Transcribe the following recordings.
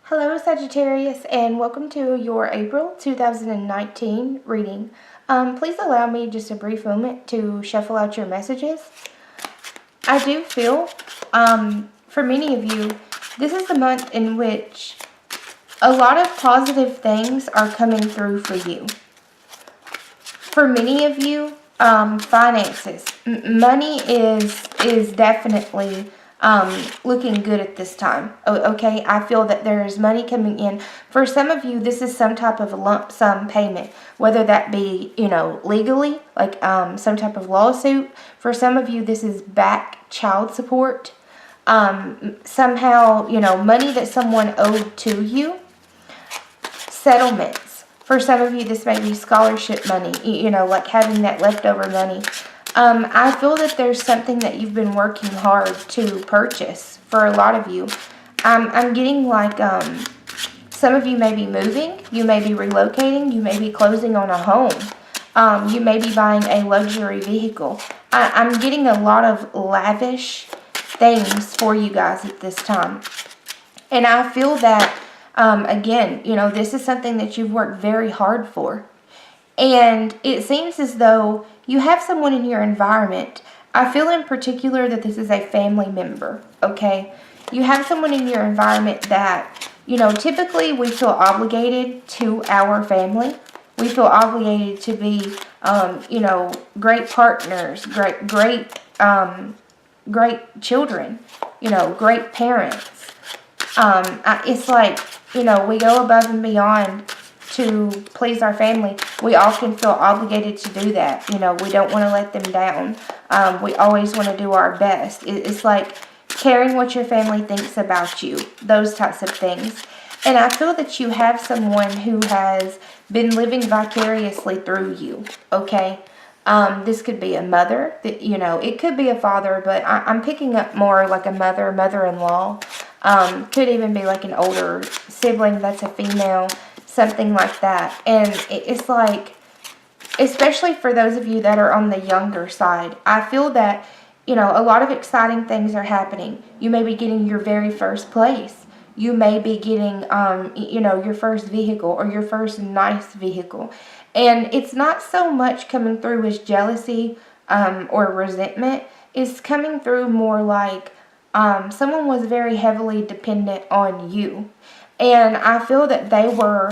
Hello Sagittarius, and welcome to your April 2019 reading. Please allow me just a brief moment to shuffle out your messages. I do feel, for many of you, this is the month in which a lot of positive things are coming through for you. For many of you, finances, money is definitely looking good at this time. Okay, I feel that there is money coming in. For some of you, this is some type of a lump sum payment, whether that be, legally, like some type of lawsuit. For some of you, this is back child support. Somehow, money that someone owed to you. Settlements. For some of you, this may be scholarship money, like having that leftover money. I feel that there's something that you've been working hard to purchase for a lot of you. I'm getting like some of you may be moving, you may be relocating, you may be closing on a home. You may be buying a luxury vehicle. I'm getting a lot of lavish things for you guys at this time. And I feel that, again, this is something that you've worked very hard for. And it seems as though you have someone in your environment. I feel in particular that this is a family member, okay? You have someone in your environment that, typically we feel obligated to our family. We feel obligated to be, great partners, great children, great parents. It's like, we go above and beyond to please our family. We often feel obligated to do that. We don't want to let them down. We always want to do our best. It's like caring what your family thinks about you, those types of things. And I feel that you have someone who has been living vicariously through you, okay? This could be a mother, it could be a father, but I'm picking up more like a mother, mother-in-law. Could even be like an older sibling that's a female, something like that. And it's like, especially for those of you that are on the younger side, I feel that, a lot of exciting things are happening. You may be getting your very first place. You may be getting, your first vehicle or your first nice vehicle. And it's not so much coming through as jealousy or resentment. It's coming through more like someone was very heavily dependent on you. And I feel that they were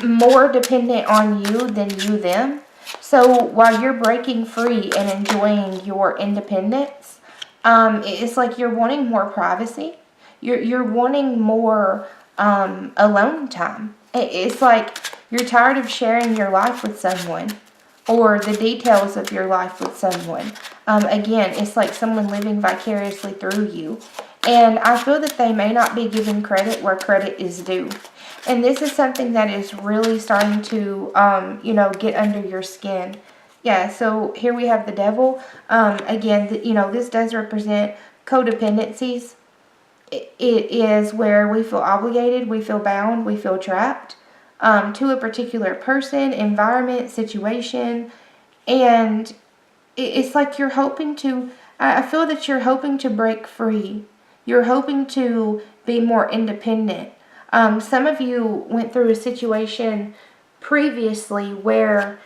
more dependent on you than you them. So while you're breaking free and enjoying your independence, it's like you're wanting more privacy. You're wanting more alone time. It's like you're tired of sharing your life with someone or the details of your life with someone. Again, it's like someone living vicariously through you. And I feel that they may not be given credit where credit is due. And this is something that is really starting to, get under your skin. Yeah, so here we have the devil. Again, this does represent codependencies. It is where we feel obligated, we feel bound, we feel trapped to a particular person, environment, situation. And it's like you're hoping to, I feel that you're hoping to break free. You're hoping to be more independent. Some of you went through a situation previously where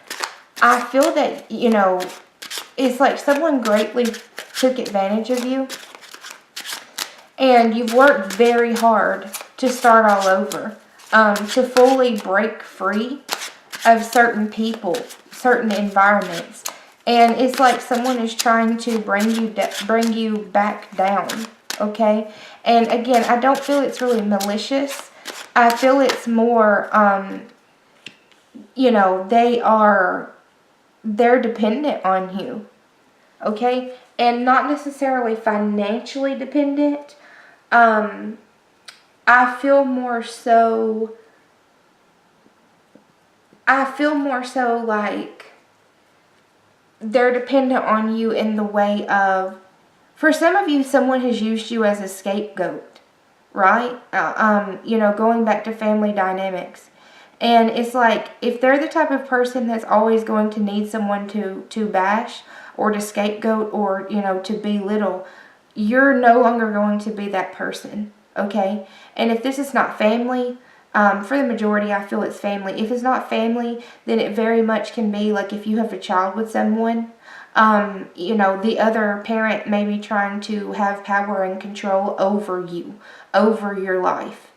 I feel that, it's like someone greatly took advantage of you. And you've worked very hard to start all over, to fully break free of certain people, certain environments. And it's like someone is trying to bring you back down. Okay, and again, I don't feel it's really malicious. I feel it's more, they're dependent on you. Okay, and not necessarily financially dependent. I feel more so like they're dependent on you in the way of, for some of you, someone has used you as a scapegoat, right? Going back to family dynamics. And it's like, if they're the type of person that's always going to need someone to bash or to scapegoat or, to belittle, you're no longer going to be that person, okay? And if this is not family, for the majority, I feel it's family. If it's not family, then it very much can be like if you have a child with someone, the other parent may be trying to have power and control over you, over your life.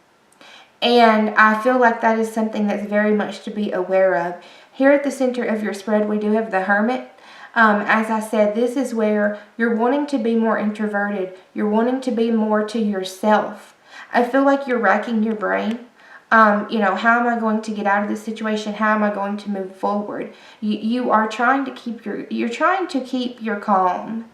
And I feel like that is something that's very much to be aware of. Here at the center of your spread, we do have the Hermit. As I said, this is where you're wanting to be more introverted. You're wanting to be more to yourself. I feel like you're racking your brain. How am I going to get out of this situation? How am I going to move forward? You are trying to keep your calm.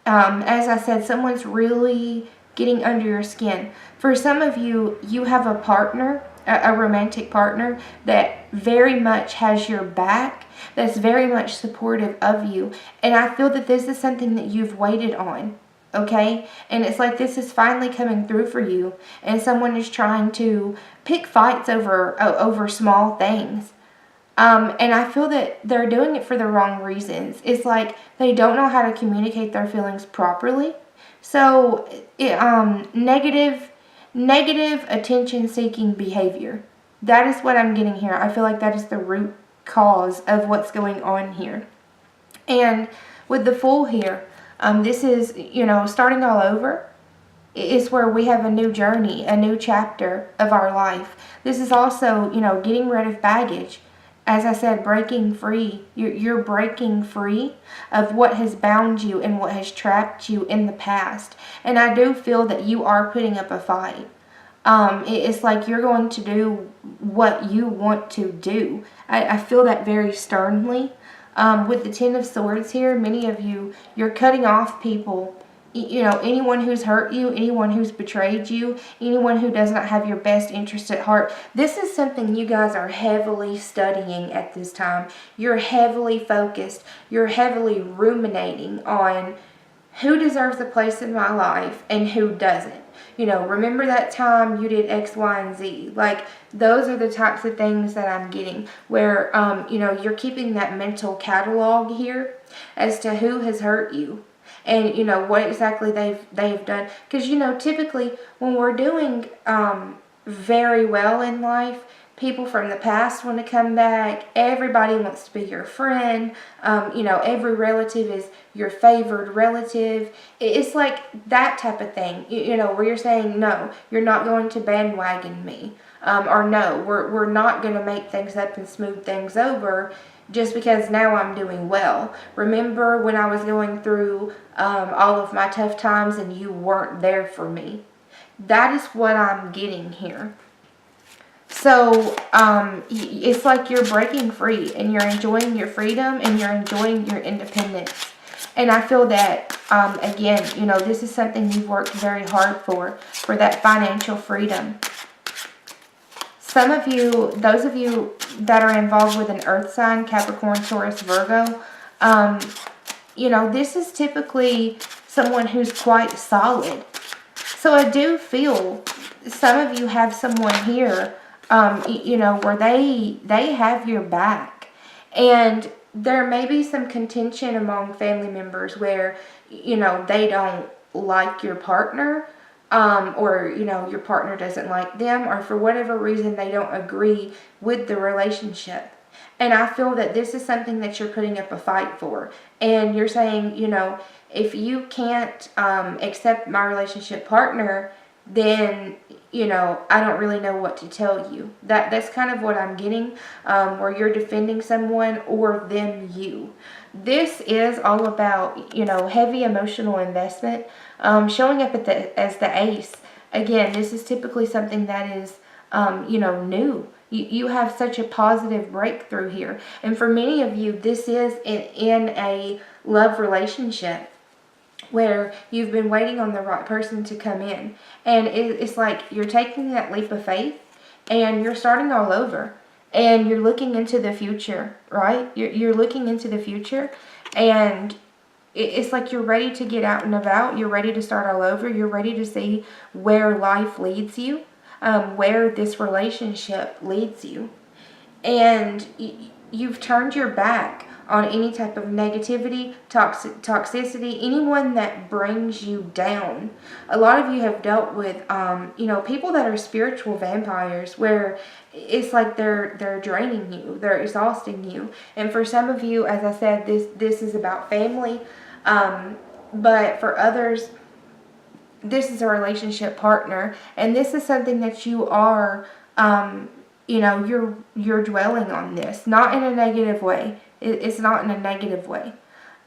As I said, someone's really getting under your skin. For some of you, you have a partner, a romantic partner that very much has your back, that's very much supportive of you. And I feel that this is something that you've waited on. Okay? And it's like this is finally coming through for you, and someone is trying to pick fights over small things. And I feel that they're doing it for the wrong reasons. It's like they don't know how to communicate their feelings properly. So, negative attention-seeking behavior. That is what I'm getting here. I feel like that is the root cause of what's going on here. And with the Fool here, this is, starting all over. It's where we have a new journey, a new chapter of our life. This is also, getting rid of baggage. As I said, breaking free. You're breaking free of what has bound you and what has trapped you in the past. And I do feel that you are putting up a fight. It's like you're going to do what you want to do. I feel that very sternly. With the Ten of Swords here, many of you, you're cutting off people. Anyone who's hurt you, anyone who's betrayed you, anyone who does not have your best interest at heart. This is something you guys are heavily studying at this time. You're heavily focused. You're heavily ruminating on who deserves a place in my life and who doesn't. Remember that time you did X, Y, and Z. Like, those are the types of things that I'm getting where, you're keeping that mental catalog here as to who has hurt you. And, what exactly they've done. Because, typically when we're doing very well in life, people from the past want to come back. Everybody wants to be your friend. Every relative is your favored relative. It's like that type of thing, where you're saying, no, you're not going to bandwagon me. Or no, we're not going to make things up and smooth things over just because now I'm doing well. Remember when I was going through all of my tough times and you weren't there for me? That is what I'm getting here. So, it's like you're breaking free and you're enjoying your freedom and you're enjoying your independence. And I feel that, again, this is something you've worked very hard for that financial freedom. Some of you, those of you that are involved with an earth sign, Capricorn, Taurus, Virgo, this is typically someone who's quite solid. So I do feel some of you have someone here, where they have your back. And there may be some contention among family members where, they don't like your partner. Or your partner doesn't like them, or for whatever reason they don't agree with the relationship. And I feel that this is something that you're putting up a fight for. And you're saying, if you can't accept my relationship partner, then, I don't really know what to tell you. That's kind of what I'm getting, where you're defending someone or them you. This is all about, heavy emotional investment. Showing up as the ace. Again, this is typically something that is, new. You have such a positive breakthrough here. And for many of you, this is in a love relationship where you've been waiting on the right person to come in. And it's like you're taking that leap of faith and you're starting all over. And you're looking into the future, right? You're looking into the future, and it's like you're ready to get out and about. You're ready to start all over. You're ready to see where life leads you, where this relationship leads you. And you've turned your back on any type of negativity, toxicity, anyone that brings you down. A lot of you have dealt with, people that are spiritual vampires, where it's like they're draining you, they're exhausting you. And for some of you, as I said, this is about family, but for others, this is a relationship partner, and this is something that you are, you're dwelling on this, not in a negative way. It's not in a negative way.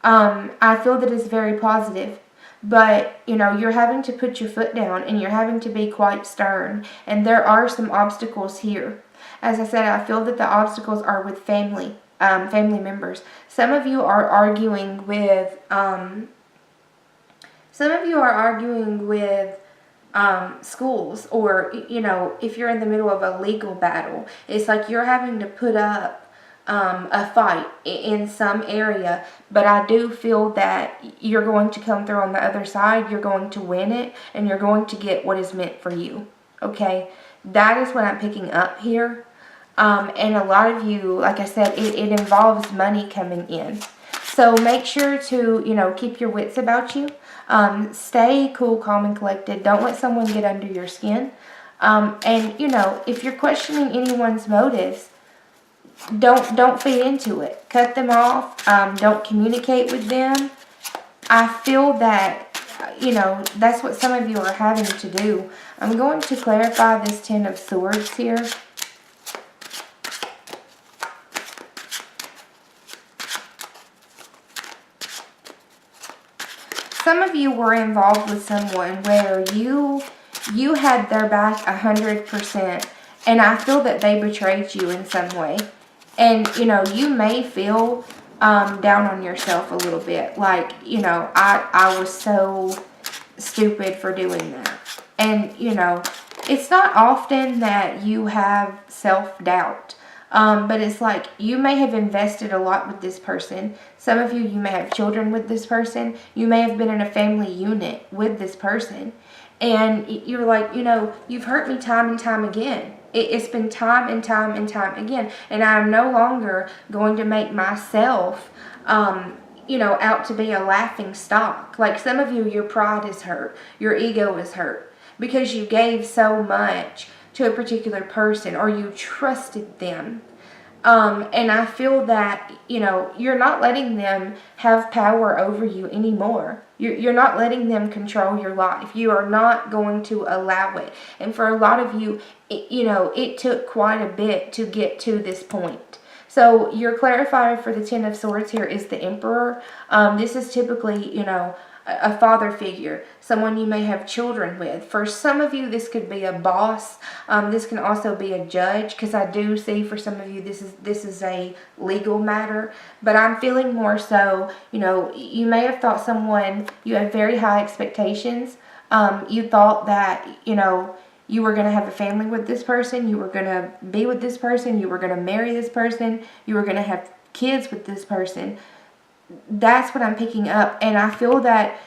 I feel that it's very positive, but you're having to put your foot down, and you're having to be quite stern, and there are some obstacles here. As I said, I feel that the obstacles are with family members. Some of you are arguing with schools, or if you're in the middle of a legal battle, it's like you're having to put up a fight in some area, but I do feel that you're going to come through on the other side. You're going to win it, and you're going to get what is meant for you. Okay, that is what I'm picking up here. And a lot of you, like I said, it involves money coming in. So make sure to, keep your wits about you. Stay cool, calm, and collected. Don't let someone get under your skin. And, if you're questioning anyone's motives, don't feed into it. Cut them off. Don't communicate with them. I feel that, that's what some of you are having to do. I'm going to clarify this Ten of Swords here. Some of you were involved with someone where you had their back 100%, and I feel that they betrayed you in some way. And, you may feel down on yourself a little bit. Like, I was so stupid for doing that. And, it's not often that you have self-doubt. But it's like you may have invested a lot with this person. Some of you may have children with this person. You may have been in a family unit with this person. And you're like, you've hurt me time and time again. It's been time and time and time again. And I'm no longer going to make myself, out to be a laughing stock. Like some of you, your pride is hurt. Your ego is hurt because you gave so much to a particular person, or you trusted them. And I feel that, you're not letting them have power over you anymore. You're not letting them control your life. You are not going to allow it. And for a lot of you, it took quite a bit to get to this point. So your clarifier for the Ten of Swords here is the Emperor. This is typically, a father figure, someone you may have children with. For some of you, this could be a boss. This can also be a judge, because I do see for some of you this is a legal matter. But I'm feeling more so, you may have thought someone, you have very high expectations. You thought that, you were going to have a family with this person, you were going to be with this person, you were going to marry this person, you were going to have kids with this person. That's what I'm picking up, and I feel that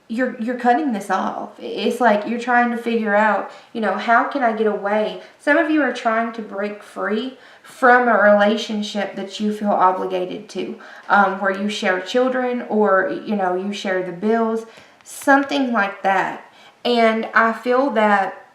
you're cutting this off. It's like you're trying to figure out, how can I get away? Some of you are trying to break free from a relationship that you feel obligated to, where you share children, or you share the bills, something like that. And I feel that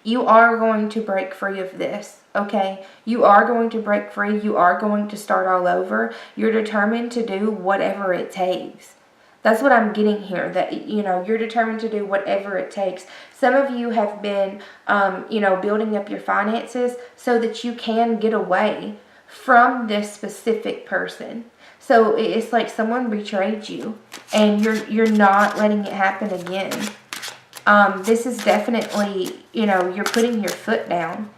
you are going to break free of this. Okay, you are going to break free. You are going to start all over. You're determined to do whatever it takes. That's what I'm getting here, that, you're determined to do whatever it takes. Some of you have been, building up your finances so that you can get away from this specific person. So it's like someone betrayed you, and you're not letting it happen again. This is definitely, you're putting your foot down.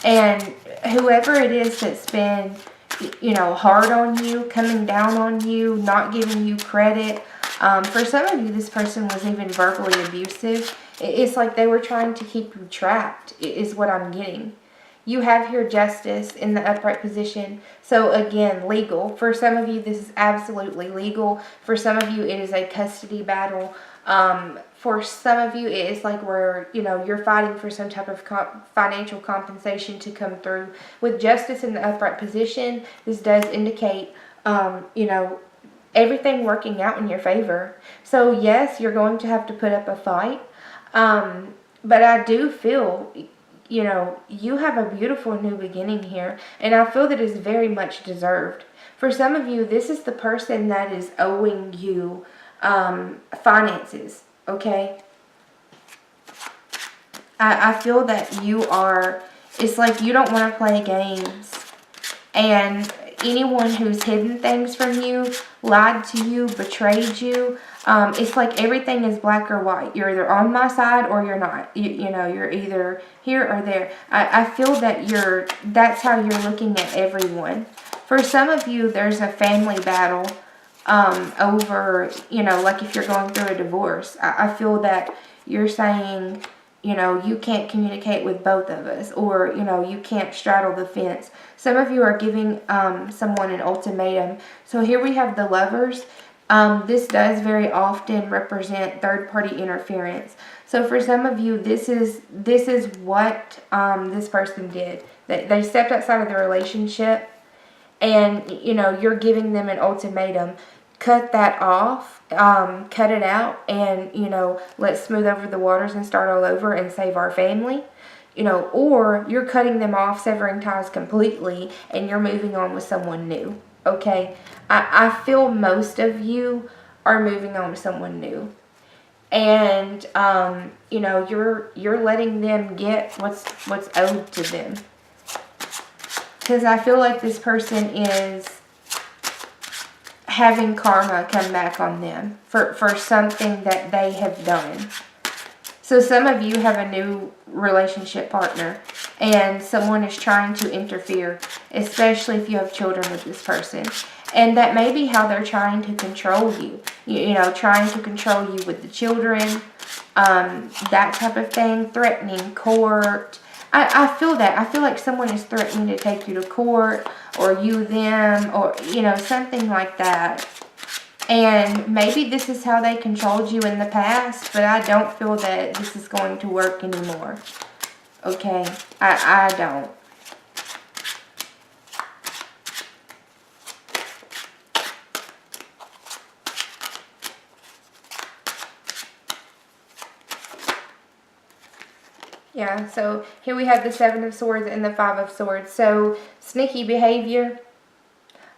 And whoever it is that's been, hard on you, coming down on you, not giving you credit. For some of you, this person was even verbally abusive. It's like they were trying to keep you trapped, is what I'm getting. You have here Justice in the upright position. So again, legal. For some of you, this is absolutely legal. For some of you, it is a custody battle. For some of you, it is like where, you're fighting for some type of financial compensation to come through. With Justice in the upright position, this does indicate You know, everything working out in your favor. So yes, you're going to have to put up a fight. But I do feel, you know, you have a beautiful new beginning here. And I feel that it's very much deserved. For some of you, this is the person that is owing you finances, okay? I feel that you are, it's like you don't want to play games. And anyone who's hidden things from you, lied to you, betrayed you, it's like everything is black or white. You're either on my side or you're not. You know, you're either here or there. I feel that that's how you're looking at everyone. For some of you, there's a family battle over, you know, like if you're going through a divorce. I feel that you're saying, you know, you can't communicate with both of us, or, you know, you can't straddle the fence. Some of you are giving someone an ultimatum. So here we have the Lovers. This does very often represent third-party interference. So for some of you, this is what this person did. They stepped outside of the relationship, and, you know, you're giving them an ultimatum. Cut that off, cut it out, and, you know, let's smooth over the waters and start all over and save our family. You know, or you're cutting them off, severing ties completely, and you're moving on with someone new. Okay? I feel most of you are moving on with someone new. And, you know, you're letting them get what's owed to them. Because I feel like this person is having karma come back on them for something that they have done. So some of you have a new relationship partner, and someone is trying to interfere, especially if you have children with this person. And that may be how they're trying to control you. You know, trying to control you with the children, that type of thing, threatening court. I feel that. I feel like someone is threatening to take you to court, or you them, or, you know, something like that. And maybe this is how they controlled you in the past, but I don't feel that this is going to work anymore. Okay? I don't. Yeah, so here we have the Seven of Swords and the Five of Swords. So, sneaky behavior,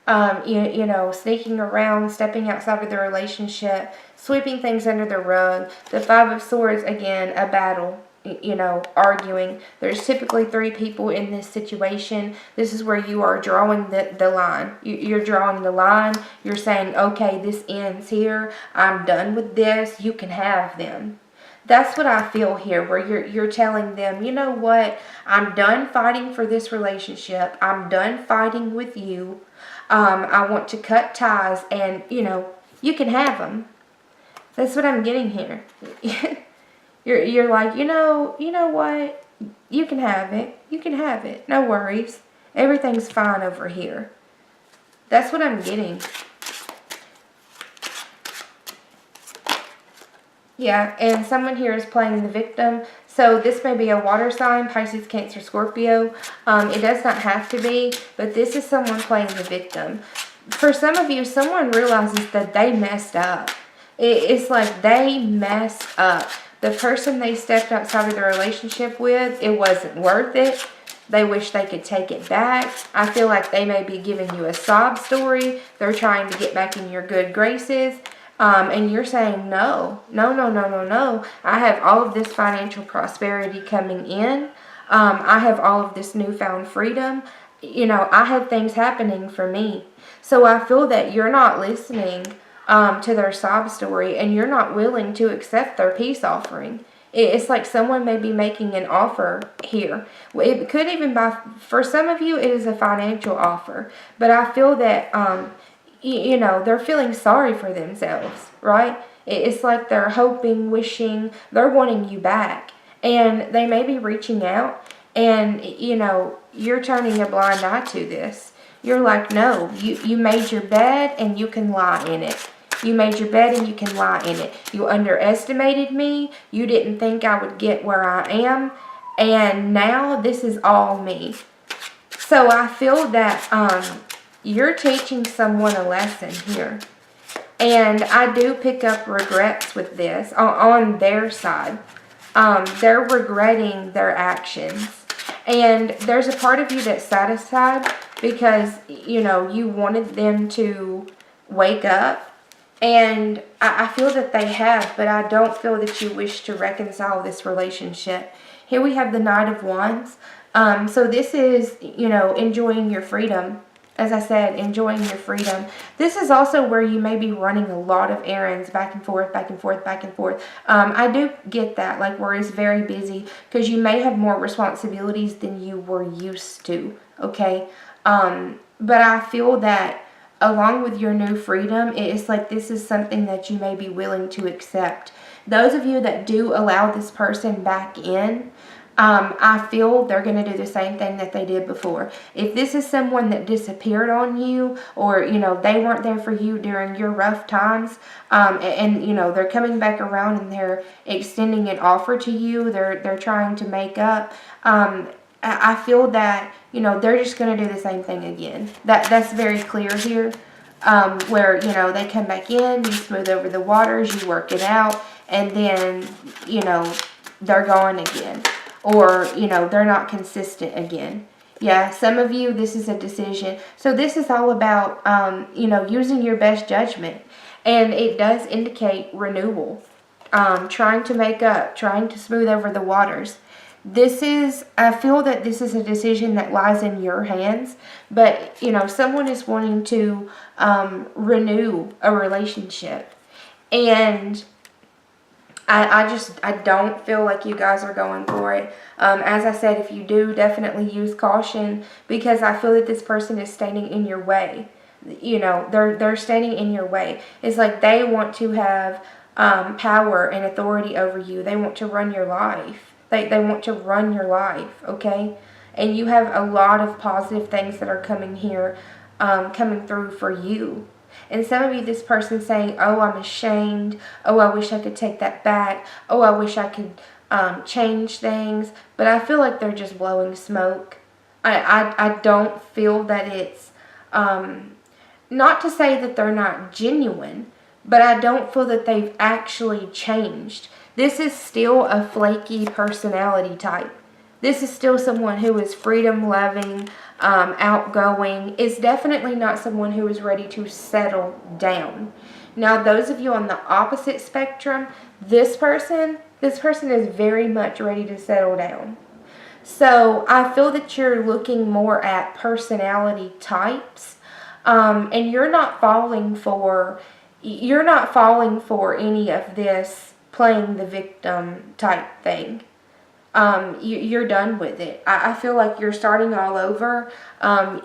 you know, sneaking around, stepping outside of the relationship, sweeping things under the rug. The Five of Swords, again, a battle, you know, arguing. There's typically 3 people in this situation. This is where you are drawing the line. You're drawing the line. You're saying, okay, this ends here. I'm done with this. You can have them. That's what I feel here, where you're telling them, you know what, I'm done fighting for this relationship. I'm done fighting with you. I want to cut ties, and, you know, you can have them. That's what I'm getting here. You're like, you know what, you can have it. You can have it. No worries. Everything's fine over here. That's what I'm getting. Yeah, and someone here is playing the victim. So this may be a water sign, Pisces, Cancer, Scorpio. It does not have to be, but this is someone playing the victim. For some of you, someone realizes that they messed up. It's like they messed up. The person they stepped outside of the relationship with, it wasn't worth it. They wish they could take it back. I feel like they may be giving you a sob story. They're trying to get back in your good graces. And you're saying, no. I have all of this financial prosperity coming in. I have all of this newfound freedom. You know, I have things happening for me. So I feel that you're not listening to their sob story, and you're not willing to accept their peace offering. It's like someone may be making an offer here. It could even for some of you, it is a financial offer. But I feel that you know, they're feeling sorry for themselves, right? It's like they're hoping, wishing, they're wanting you back. And they may be reaching out, and, you know, you're turning a blind eye to this. You're like, no, you made your bed and you can lie in it. You made your bed and you can lie in it. You underestimated me. You didn't think I would get where I am. And now this is all me. So I feel that you're teaching someone a lesson here. And I do pick up regrets with this on their side. They're regretting their actions. And there's a part of you that's satisfied because, you know, you wanted them to wake up. And I feel that they have, but I don't feel that you wish to reconcile this relationship. Here we have the Knight of Wands. So this is, you know, enjoying your freedom. As I said, enjoying your freedom. This is also where you may be running a lot of errands back and forth, back and forth, back and forth. I do get that, like where it's very busy because you may have more responsibilities than you were used to, okay? But I feel that along with your new freedom, it's like this is something that you may be willing to accept. Those of you that do allow this person back in, I feel they're going to do the same thing that they did before. If this is someone that disappeared on you, or, you know, they weren't there for you during your rough times, and you know, they're coming back around and they're extending an offer to you, they're trying to make up, I feel that, you know, they're just going to do the same thing again. That's very clear here, where, you know, they come back in, you smooth over the waters, you work it out, and then, you know, they're gone again. Or, you know, they're not consistent again. Yeah, some of you, this is a decision. So this is all about, you know, using your best judgment. And it does indicate renewal. Trying to make up, trying to smooth over the waters. I feel that this is a decision that lies in your hands. But, you know, someone is wanting to renew a relationship. And I don't feel like you guys are going for it. As I said, if you do, definitely use caution because I feel that this person is standing in your way. You know, they're standing in your way. It's like they want to have power and authority over you. They want to run your life. They want to run your life, okay? And you have a lot of positive things that are coming here, coming through for you. And some of you, this person's saying, oh, I'm ashamed. Oh, I wish I could take that back. Oh, I wish I could change things. But I feel like they're just blowing smoke. I don't feel that it's, not to say that they're not genuine, but I don't feel that they've actually changed. This is still a flaky personality type. This is still someone who is freedom-loving, outgoing. It's definitely not someone who is ready to settle down. Now, those of you on the opposite spectrum, this person is very much ready to settle down. So I feel that you're looking more at personality types, and you're not falling for any of this playing the victim type thing. You're done with it. I feel like you're starting all over.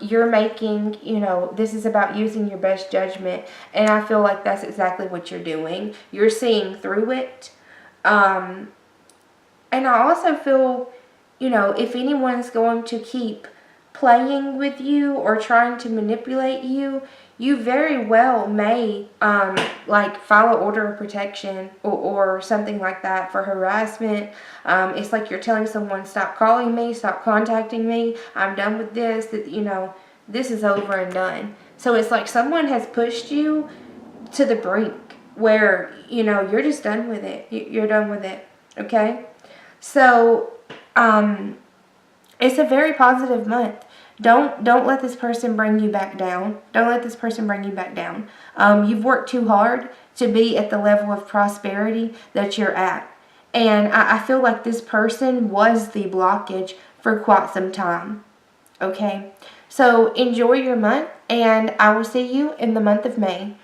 You're making, you know, this is about using your best judgment, and I feel like that's exactly what you're doing. You're seeing through it. And I also feel, you know, if anyone's going to keep playing with you or trying to manipulate you, you very well may like file an order of protection or something like that for harassment. It's like you're telling someone, stop calling me, stop contacting me, I'm done with this, that, you know, this is over and done. So it's like someone has pushed you to the brink where, you know, you're just done with it. You're done with it, okay? So it's a very positive month. Don't let this person bring you back down. Don't let this person bring you back down. You've worked too hard to be at the level of prosperity that you're at. And I feel like this person was the blockage for quite some time. Okay? So enjoy your month, and I will see you in the month of May.